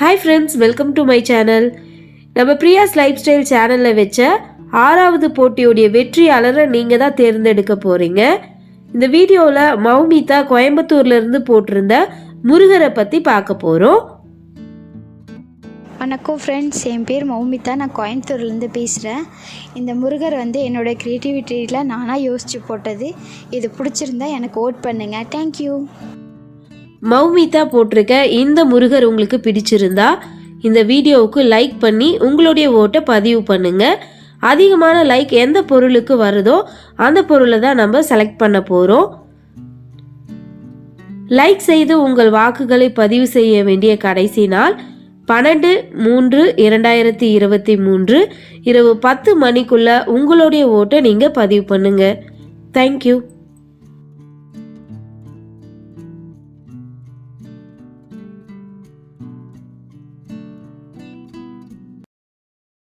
Hi friends, welcome to my channel. நம்ம பிரியாஸ் life style சேனலில் வச்ச 6வது போட்டியோடைய வெற்றியாளரை நீங்கள் தான் தேர்ந்தெடுக்க போகிறீங்க. இந்த வீடியோவில் மௌமிதா கோயம்புத்தூர்லேருந்து போட்டிருந்த முருகரை பற்றி பார்க்க போகிறோம். வணக்கம் ஃப்ரெண்ட்ஸ், என் பேர் மௌமிதா. நான் கோயம்புத்தூர்லேருந்து பேசுகிறேன். இந்த முருகர் என்னோடய க்ரியேட்டிவிட்டியில் நானாக யோசித்து போட்டது. இது பிடிச்சிருந்தா எனக்கு ஓட் பண்ணுங்கள். தேங்க்யூ. மௌமிதா போட்டிருக்க இந்த முருகர் உங்களுக்கு பிடிச்சிருந்தா இந்த வீடியோவுக்கு லைக் பண்ணி உங்களுடைய ஓட்டை பதிவு பண்ணுங்க. அதிகமான லைக் எந்த பொருளுக்கு வருதோ அந்த பொருளை தான் நம்ம செலக்ட் பண்ண போகிறோம். லைக் செய்து உங்கள் வாக்குகளை பதிவு செய்ய வேண்டிய கடைசி நாள் 12/3/2023 இரவு 10 மணிக்குள்ள உங்களுடைய ஓட்டை நீங்கள் பதிவு பண்ணுங்க. தேங்க்யூ.